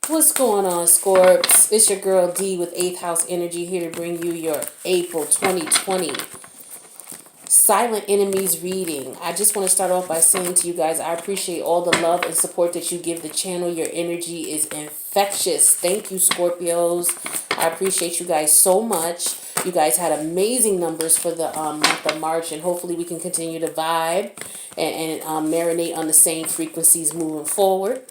What's going on, Scorps? It's your girl D with 8th House Energy here to bring you your April 2020 Silent Enemies reading. I just want to start off by saying to you guys, I appreciate all the love and support that you give the channel. Your energy is infectious. Thank you, Scorpios. I appreciate you guys so much. You guys had amazing numbers for the month of March, and hopefully we can continue to vibe and marinate on the same frequencies moving forward.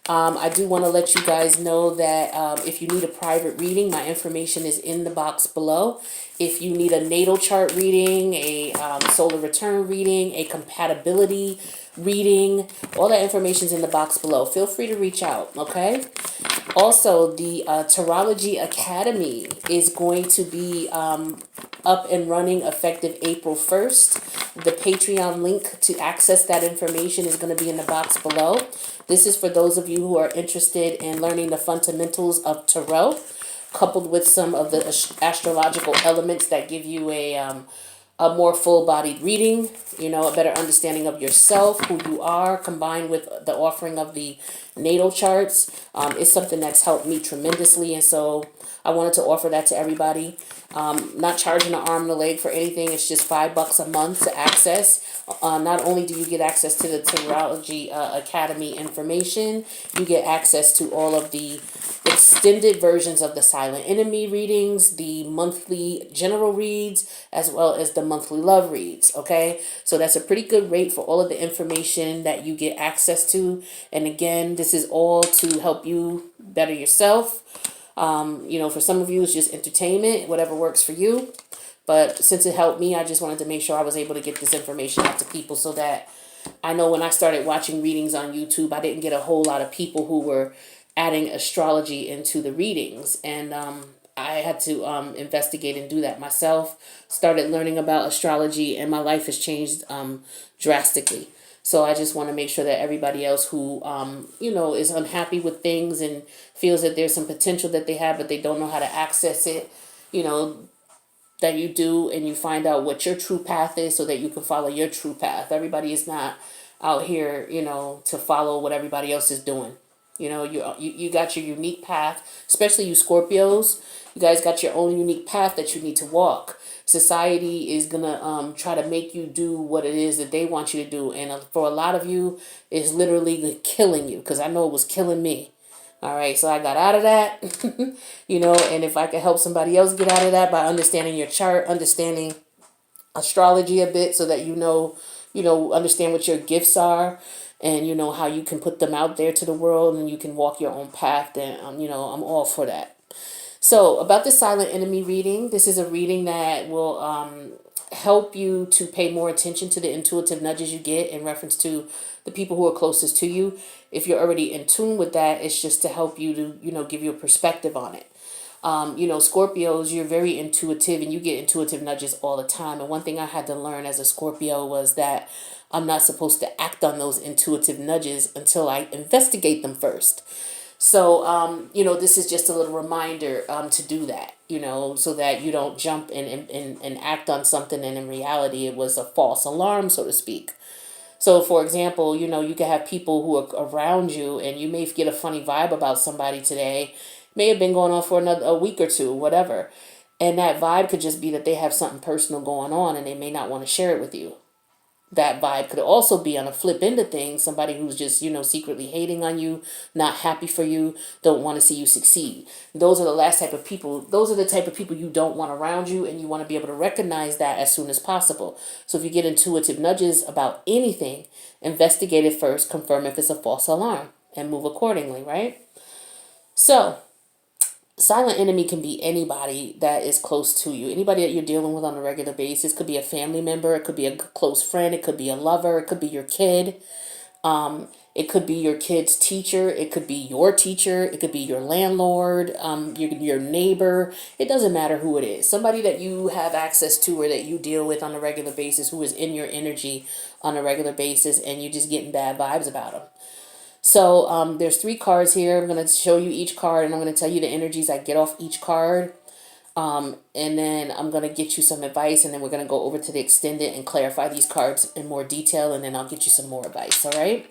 I do want to let you guys know that if you need a private reading, my information is in the box below. If you need a natal chart reading, a solar return reading, a compatibility reading, all that information is in the box below. Feel free to reach out, okay? Also, the Tarology Academy is going to be up and running effective April 1st. The Patreon link to access that information is going to be in the box below. This is for those of you who are interested in learning the fundamentals of Tarot, coupled with some of the astrological elements that give you a more full-bodied reading, you know, a better understanding of yourself, who you are, combined with the offering of the natal charts. Is something that's helped me tremendously, and so I wanted to offer that to everybody. Not charging an arm and a leg for anything. It's just $5 a month to access. Not only do you get access to the Tarology Academy information, you get access to all of the extended versions of the silent enemy readings, the monthly general reads, as well as the monthly love reads. Okay, so that's a pretty good rate for all of the information that you get access to. And again, this is all to help you better yourself. You know, for some of you, it's just entertainment, whatever works for you. But since it helped me, I just wanted to make sure I was able to get this information out to people so that I know when I started watching readings on YouTube, I didn't get a whole lot of people who were adding astrology into the readings. And I had to investigate and do that myself. Started learning about astrology, and my life has changed drastically. So I just want to make sure that everybody else who, you know, is unhappy with things and feels that there's some potential that they have, but they don't know how to access it, you know, that you do, and you find out what your true path is so that you can follow your true path. Everybody is not out here, you know, to follow what everybody else is doing. You know, you got your unique path, especially you Scorpios. You guys got your own unique path that you need to walk. Society is gonna try to make you do what it is that they want you to do, and for a lot of you, it's literally killing you. Because I know it was killing me. All right, so I got out of that, you know, and if I could help somebody else get out of that by understanding your chart, understanding astrology a bit, so that you know, understand what your gifts are, and you know how you can put them out there to the world, and you can walk your own path, then you know, I'm all for that. So about the silent enemy reading, this is a reading that will help you to pay more attention to the intuitive nudges you get in reference to the people who are closest to you. If you're already in tune with that, it's just to help you to, you know, give you a perspective on it. You know, Scorpios, you're very intuitive and you get intuitive nudges all the time. And one thing I had to learn as a Scorpio was that I'm not supposed to act on those intuitive nudges until I investigate them first. So, you know, this is just a little reminder to do that, you know, so that you don't jump and act on something and in reality it was a false alarm, so to speak. So, for example, you know, you can have people who are around you and you may get a funny vibe about somebody today. May have been going on for a week or two, whatever. And that vibe could just be that they have something personal going on and they may not want to share it with you. That vibe could also be on a flip end of things, somebody who's just, you know, secretly hating on you, not happy for you, don't want to see you succeed. Those are the last type of people. Those are the type of people you don't want around you, and you want to be able to recognize that as soon as possible. So if you get intuitive nudges about anything, investigate it first, confirm if it's a false alarm, and move accordingly, right? So silent enemy can be anybody that is close to you, anybody that you're dealing with on a regular basis. Could be a family member, it could be a close friend, it could be a lover, it could be your kid, it could be your kid's teacher, it could be your teacher, it could be your landlord, your neighbor. It doesn't matter who it is. Somebody that you have access to or that you deal with on a regular basis, who is in your energy on a regular basis, and you're just getting bad vibes about them. So there's 3 cards here. I'm going to show you each card, and I'm going to tell you the energies I get off each card. And then I'm going to get you some advice, and then we're going to go over to the extended and clarify these cards in more detail, and then I'll get you some more advice, all right?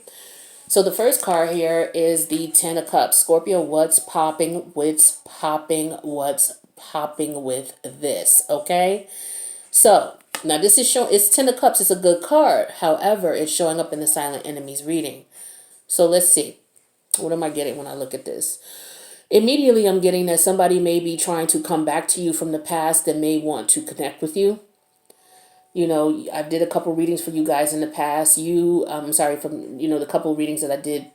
So the first card here is the Ten of Cups. Scorpio, what's popping? What's popping? What's popping with this? Okay. So now this is showing, it's Ten of Cups. It's a good card. However, it's showing up in the silent enemies reading. So let's see. What am I getting when I look at this? Immediately, I'm getting that somebody may be trying to come back to you from the past and may want to connect with you. You know, I did a couple readings for you guys in the past. I'm sorry, from, the couple readings that I did,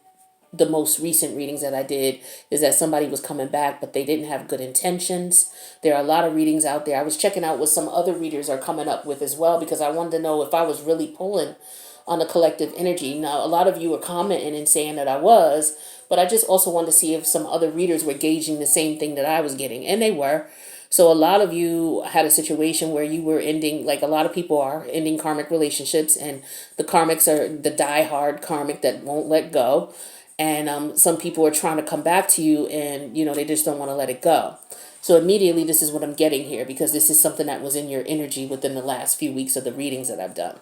the most recent readings that I did, is that somebody was coming back, but they didn't have good intentions. There are a lot of readings out there. I was checking out what some other readers are coming up with as well, because I wanted to know if I was really pulling on the collective energy. Now, a lot of you were commenting and saying that I was, but I just also wanted to see if some other readers were gauging the same thing that I was getting, and they were. So a lot of you had a situation where you were ending, like a lot of people are ending karmic relationships, and the karmics are the die-hard karmic that won't let go. And some people are trying to come back to you, and they just don't want to let it go. So immediately, this is what I'm getting here, because this is something that was in your energy within the last few weeks of the readings that I've done.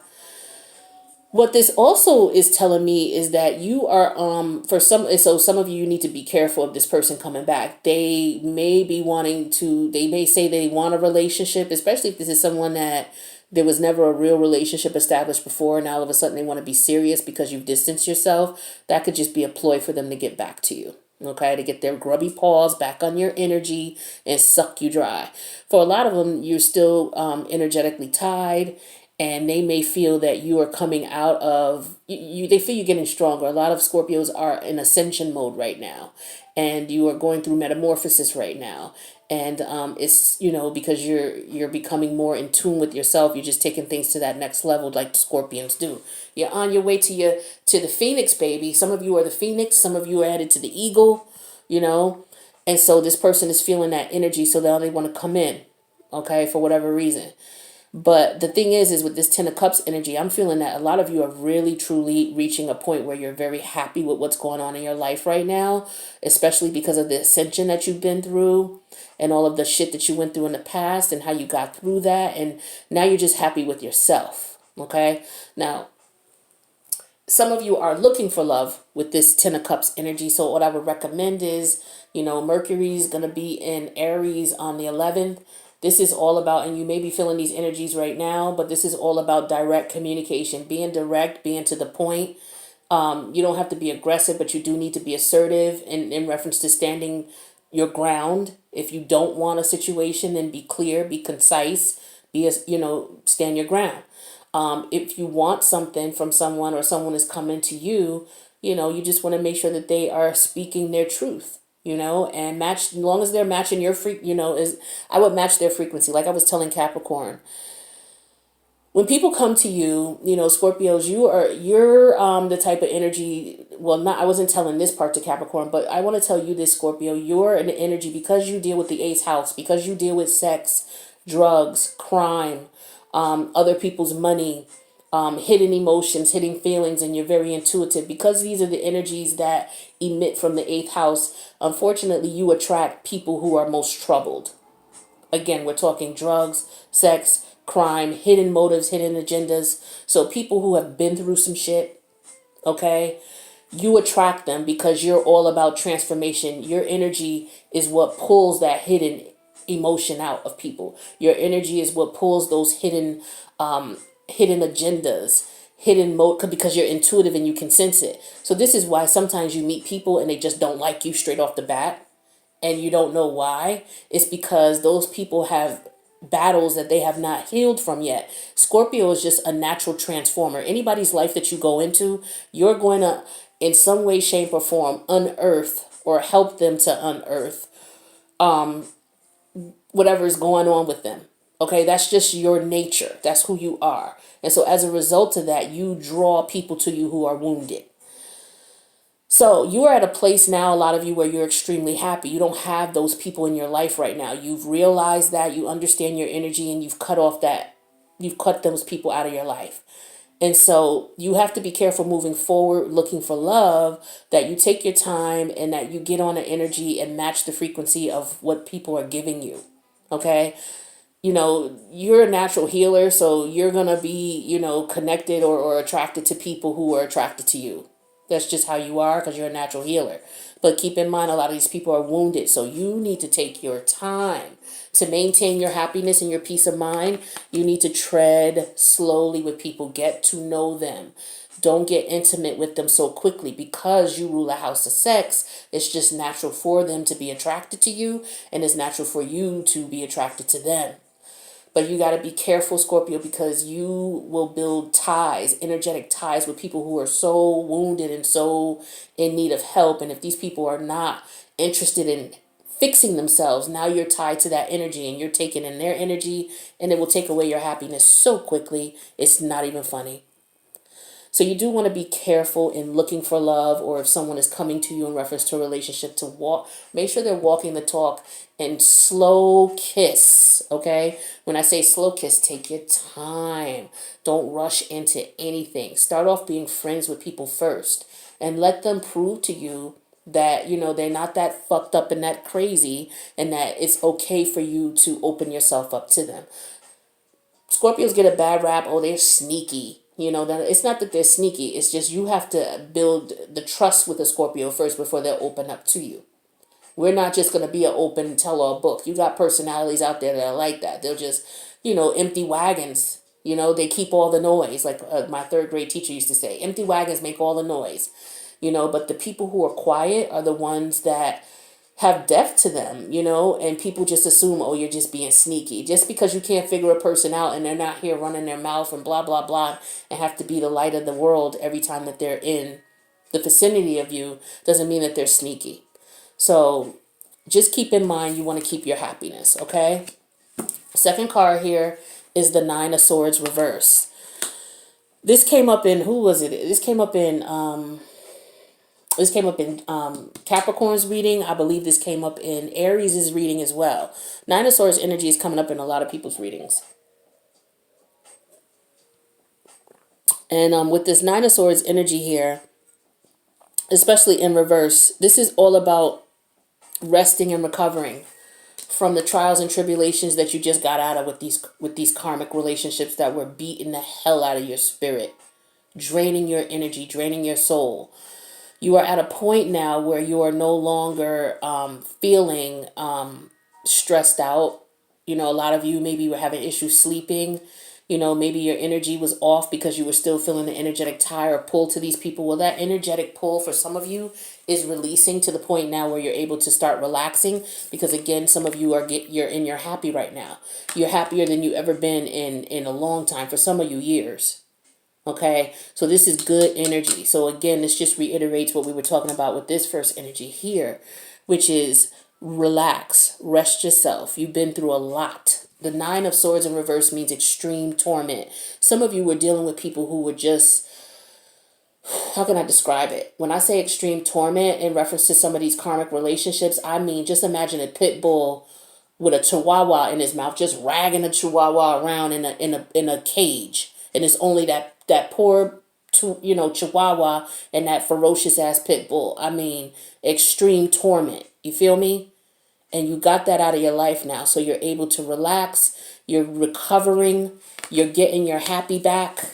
What this also is telling me is that you are some of you need to be careful of this person coming back. They may be they may say they want a relationship, especially if this is someone that there was never a real relationship established before, and all of a sudden they want to be serious because you've distanced yourself. That could just be a ploy for them to get back to you. Okay, to get their grubby paws back on your energy and suck you dry. For a lot of them, you're still energetically tied, and they may feel that you are coming out of they feel you're getting stronger. A lot of Scorpios are in ascension mode right now, and you are going through metamorphosis right now. And it's because you're becoming more in tune with yourself. You're just taking things to that next level, like the Scorpions do. You're on your way to the Phoenix, baby. Some of you are the Phoenix, some of you are headed to the Eagle, you know and so this person is feeling that energy, so now they want to come in, okay, for whatever reason. But the thing is with this Ten of Cups energy, I'm feeling that a lot of you are really, truly reaching a point where you're very happy with what's going on in your life right now, especially because of the ascension that you've been through and all of the shit that you went through in the past and how you got through that. And now you're just happy with yourself. Okay. Now, some of you are looking for love with this Ten of Cups energy. So what I would recommend is, Mercury is going to be in Aries on the 11th. This is all about, and you may be feeling these energies right now, but this is all about direct communication, being direct, being to the point. You don't have to be aggressive, but you do need to be assertive in reference to standing your ground. If you don't want a situation, then be clear, be concise, stand your ground. If you want something from someone, or someone is coming to you, you just want to make sure that they are speaking their truth, and match, as long as they're matching your I would match their frequency. Like I was telling Capricorn, when people come to you, Scorpios, you're the type of energy. Well, not I wasn't telling this part to Capricorn, but I want to tell you this, Scorpio. You're an energy, because you deal with the eighth house, because you deal with sex, drugs, crime, other people's money, hidden emotions, hidden feelings, and you're very intuitive. Because these are the energies that emit from the eighth house, unfortunately, you attract people who are most troubled. Again, we're talking drugs, sex, crime, hidden motives, hidden agendas. So people who have been through some shit, okay? You attract them because you're all about transformation. Your energy is what pulls that hidden emotion out of people. Your energy is what pulls those hidden agendas, because you're intuitive and you can sense it. So this is why sometimes you meet people and they just don't like you straight off the bat, and you don't know why. It's because those people have battles that they have not healed from yet. Scorpio is just a natural transformer. Anybody's life that you go into, you're going to, in some way, shape, or form, unearth or help them to unearth whatever is going on with them. Okay, that's just your nature. That's who you are. And so as a result of that, you draw people to you who are wounded. So you are at a place now, a lot of you, where you're extremely happy. You don't have those people in your life right now. You've realized that, you understand your energy, and you've cut those people out of your life. And so you have to be careful moving forward, looking for love, that you take your time and that you get on an energy and match the frequency of what people are giving you. Okay. You're a natural healer, so you're going to be, connected or attracted to people who are attracted to you. That's just how you are because you're a natural healer. But keep in mind, a lot of these people are wounded. So you need to take your time to maintain your happiness and your peace of mind. You need to tread slowly with people. Get to know them. Don't get intimate with them so quickly because you rule a house of sex. It's just natural for them to be attracted to you, and it's natural for you to be attracted to them. But you got to be careful, Scorpio, because you will build ties, energetic ties with people who are so wounded and so in need of help. And if these people are not interested in fixing themselves, now you're tied to that energy and you're taking in their energy, and it will take away your happiness so quickly. It's not even funny. So you do want to be careful in looking for love, or if someone is coming to you in reference to a relationship, to walk, make sure they're walking the talk, and slow kiss, okay? When I say slow kiss, take your time. Don't rush into anything. Start off being friends with people first and let them prove to you that, they're not that fucked up and that crazy, and that it's okay for you to open yourself up to them. Scorpios get a bad rap. Oh, they're sneaky. That it's not that they're sneaky. It's just you have to build the trust with a Scorpio first before they'll open up to you. We're not just going to be an open tell-all book. You got personalities out there that are like that. They'll just, empty wagons. They keep all the noise. Like my third grade teacher used to say, empty wagons make all the noise. But the people who are quiet are the ones that have depth to them, and people just assume, oh, you're just being sneaky. Just because you can't figure a person out and they're not here running their mouth and blah, blah, blah, and have to be the light of the world every time that they're in the vicinity of you, doesn't mean that they're sneaky. So just keep in mind, you want to keep your happiness, okay? Second card here is the Nine of Swords reverse. This came up in, who was it? This came up in Capricorn's reading. I believe this came up in Aries' reading as well. Nine of Swords energy is coming up in a lot of people's readings. And with this Nine of Swords energy here, especially in reverse, this is all about resting and recovering from the trials and tribulations that you just got out of with these karmic relationships that were beating the hell out of your spirit, draining your energy, draining your soul. You are at a point now where you are no longer feeling stressed out. A lot of you maybe were having issues sleeping. Maybe your energy was off because you were still feeling the energetic tie or pull to these people. Well, that energetic pull for some of you is releasing to the point now where you're able to start relaxing, because again, some of you you're happy right now. You're happier than you ever been in a long time. For some of you, years. Okay, so this is good energy. So again, this just reiterates what we were talking about with this first energy here, which is relax, rest yourself. You've been through a lot. The Nine of Swords in reverse means extreme torment. Some of you were dealing with people who were just, how can I describe it? When I say extreme torment in reference to some of these karmic relationships, I mean, just imagine a pit bull with a chihuahua in his mouth, just ragging a chihuahua around in a cage. And it's only that poor, chihuahua and that ferocious ass pit bull. I mean, extreme torment. You feel me? And you got that out of your life now. So you're able to relax. You're recovering. You're getting your happy back.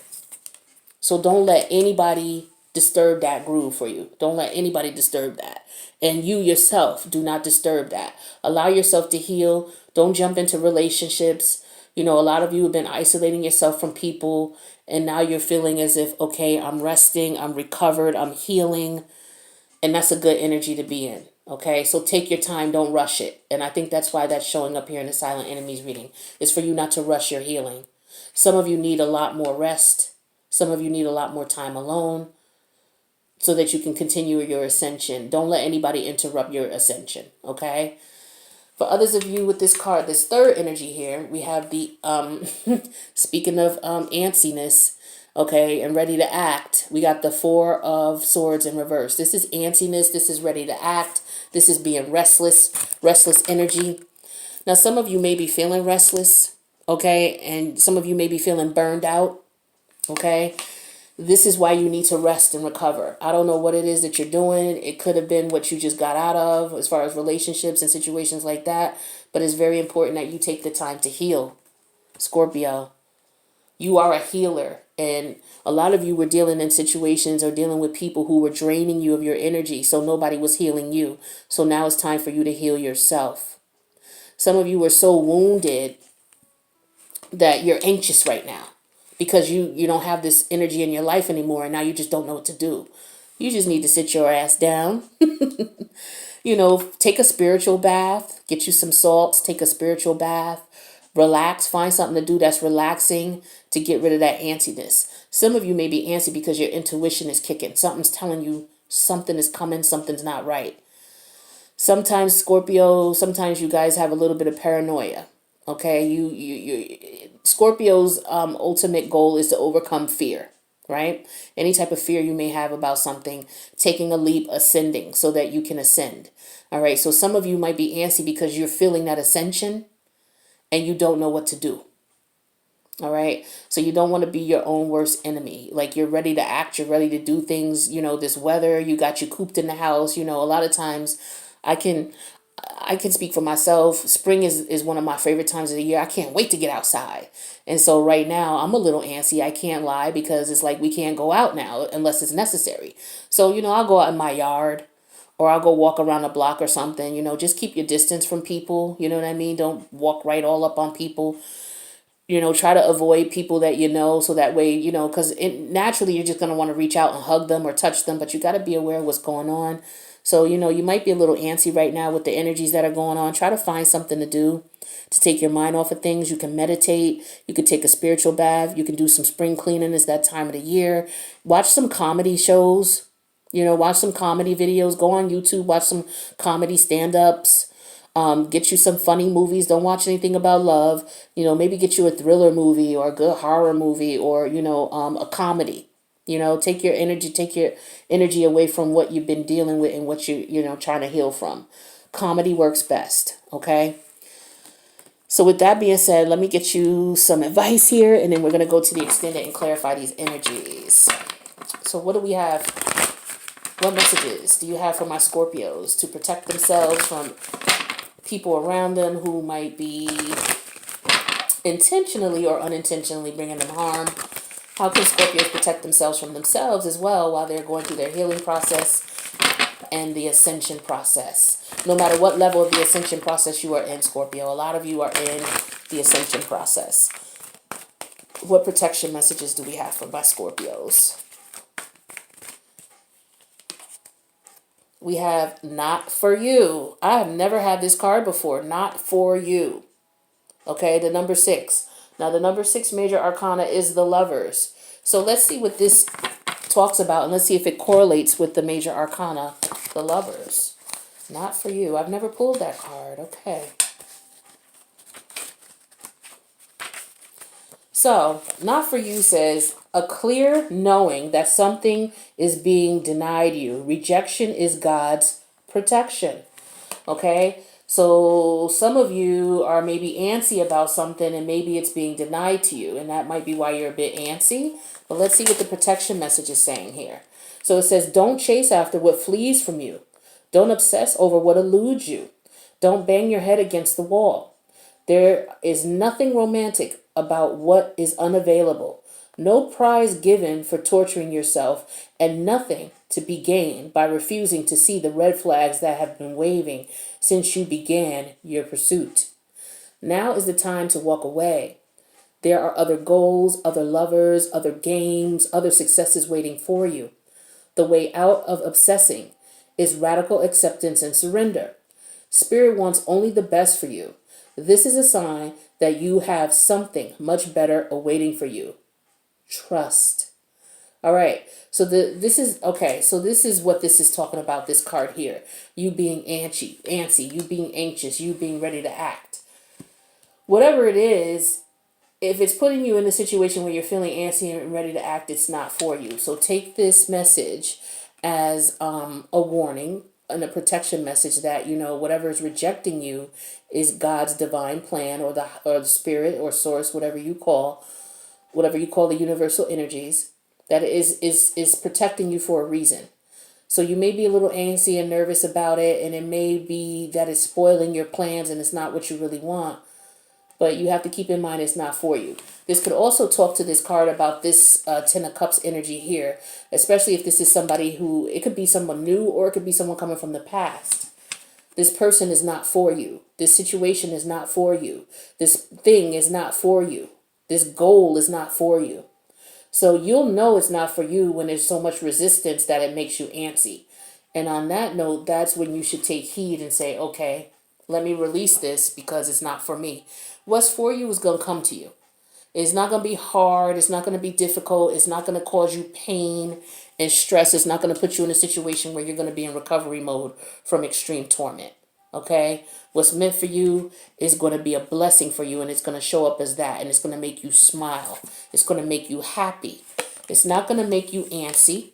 So don't let anybody disturb that groove for you. Don't let anybody disturb that. And you yourself, do not disturb that. Allow yourself to heal. Don't jump into relationships. A lot of you have been isolating yourself from people, and now you're feeling as if, okay, I'm resting, I'm recovered, I'm healing, and that's a good energy to be in. Okay, so take your time, don't rush it. And I think that's why that's showing up here in the Silent Enemies reading. It's for you not to rush your healing. Some of you need a lot more rest. Some of you need a lot more time alone so that you can continue your ascension. Don't let anybody interrupt your ascension, okay? For others of you with this card, this third energy here, we have the, speaking of antsiness, okay, and ready to act, we got the Four of Swords in reverse. This is antsiness. This is ready to act. This is being restless energy. Now, some of you may be feeling restless, okay, and some of you may be feeling burned out, okay. This is why you need to rest and recover. I don't know what it is that you're doing. It could have been what you just got out of as far as relationships and situations like that. But it's very important that you take the time to heal. Scorpio, you are a healer. And a lot of you were dealing in situations or dealing with people who were draining you of your energy, so nobody was healing you. So now it's time for you to heal yourself. Some of you were so wounded that you're anxious right now because you don't have this energy in your life anymore, and now you just don't know what to do. You just need to sit your ass down. Take a spiritual bath, get you some salts, take a spiritual bath, relax, find something to do that's relaxing to get rid of that antsiness. Some of you may be antsy because your intuition is kicking. Something's telling you something is coming, something's not right. Sometimes Scorpio, sometimes you guys have a little bit of paranoia. Okay, Scorpio's ultimate goal is to overcome fear, right? Any type of fear you may have about something, taking a leap, ascending so that you can ascend. All right, so some of you might be antsy because you're feeling that ascension and you don't know what to do. All right, so you don't want to be your own worst enemy. Like, you're ready to act, you're ready to do things. This weather, you got you cooped in the house. A lot of times I can speak for myself. Spring is one of my favorite times of the year. I can't wait to get outside. And so right now I'm a little antsy. I can't lie, because it's like we can't go out now unless it's necessary. So, I'll go out in my yard, or I'll go walk around the block or something. Just keep your distance from people. You know what I mean? Don't walk right all up on people. Try to avoid people that so that way, because naturally you're just going to want to reach out and hug them or touch them, but you got to be aware of what's going on. So, you might be a little antsy right now with the energies that are going on. Try to find something to do to take your mind off of things. You can meditate. You could take a spiritual bath. You can do some spring cleaning. It's that time of the year. Watch some comedy shows. Watch some comedy videos. Go on YouTube. Watch some comedy stand-ups. Get you some funny movies. Don't watch anything about love. Maybe get you a thriller movie or a good horror movie, or, a comedy. Take your energy away from what you've been dealing with and what trying to heal from. Comedy works best, okay? So with that being said, let me get you some advice here, and then we're going to go to the extended and clarify these energies. So what do we have? What messages do you have for my Scorpios to protect themselves from people around them who might be intentionally or unintentionally bringing them harm? How can Scorpios protect themselves from themselves as well while they're going through their healing process and the ascension process? No matter what level of the ascension process you are in, Scorpio, a lot of you are in the ascension process. What protection messages do we have for my Scorpios? We have not for you. I have never had this card before. Not for you. Okay, the number 6. Now, the number 6 major arcana is the Lovers. So let's see what this talks about, and let's see if it correlates with the major arcana, the Lovers. Not for you. I've never pulled that card. Okay. So, not for you says, a clear knowing that something is being denied you. Rejection is God's protection. Okay? So some of you are maybe antsy about something, and maybe it's being denied to you, and that might be why you're a bit antsy. But let's see what the protection message is saying here. So it says, don't chase after what flees from you. Don't obsess over what eludes you. Don't bang your head against the wall. There is nothing romantic about what is unavailable. No prize given for torturing yourself, and nothing to be gained by refusing to see the red flags that have been waving since you began your pursuit. Now is the time to walk away. There are other goals, other lovers, other games, other successes waiting for you. The way out of obsessing is radical acceptance and surrender. Spirit wants only the best for you. This is a sign that you have something much better awaiting for you. Trust. All right. So this is okay. So this is what this is talking about, this card here. You being antsy, you being anxious, you being ready to act. Whatever it is, if it's putting you in a situation where you're feeling antsy and ready to act, it's not for you. So take this message as a warning and a protection message that, whatever is rejecting you is God's divine plan, or the spirit or source, whatever you call the universal energies, that is protecting you for a reason. So you may be a little antsy and nervous about it, and it may be that it's spoiling your plans and it's not what you really want. but you have to keep in mind it's not for you. This could also talk to this card about this Ten of Cups energy here, especially if this is somebody who, it could be someone new or it could be someone coming from the past. This person is not for you. This situation is not for you. This thing is not for you. This goal is not for you. So you'll know it's not for you when there's so much resistance that it makes you antsy. And on that note, that's when you should take heed and say, okay, let me release this because it's not for me. What's for you is going to come to you. It's not going to be hard. It's not going to be difficult. It's not going to cause you pain and stress. It's not going to put you in a situation where you're going to be in recovery mode from extreme torment. Okay? What's meant for you is going to be a blessing for you, and it's going to show up as that, and it's going to make you smile. It's going to make you happy. It's not going to make you antsy,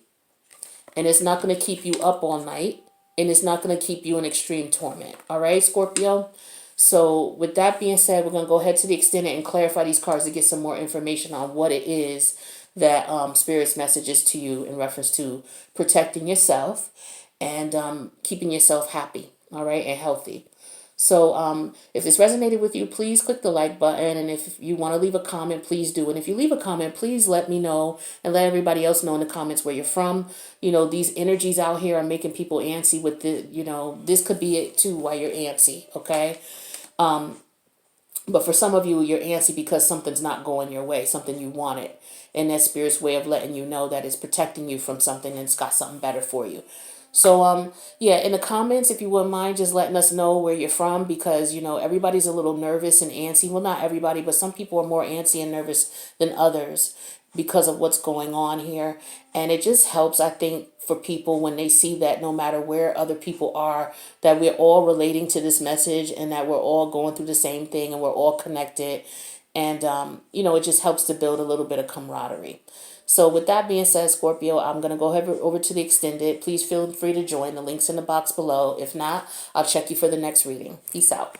and it's not going to keep you up all night, and it's not going to keep you in extreme torment. All right, Scorpio? So with that being said, we're going to go ahead to the extended and clarify these cards to get some more information on what it is that Spirit's messages to you in reference to protecting yourself and keeping yourself happy, all right, and healthy. So if this resonated with you, please click the like button. And if you want to leave a comment, please do. And if you leave a comment, please let me know and let everybody else know in the comments where you're from. You know, these energies out here are making people antsy with the, you know, this could be it too while you're antsy, okay? But for some of you, you're antsy because something's not going your way, something you wanted. And that Spirit's way of letting you know that it's protecting you from something and it's got something better for you. So, yeah, in the comments, if you wouldn't mind just letting us know where you're from, because, you know, everybody's a little nervous and antsy. Well, not everybody, but some people are more antsy and nervous than others because of what's going on here. And it just helps, I think, for people when they see that no matter where other people are, that we're all relating to this message and that we're all going through the same thing and we're all connected. And, you know, it just helps to build a little bit of camaraderie. So with that being said, Scorpio, I'm going to go over to the extended. Please feel free to join. The link's in the box below. If not, I'll check you for the next reading. Peace out.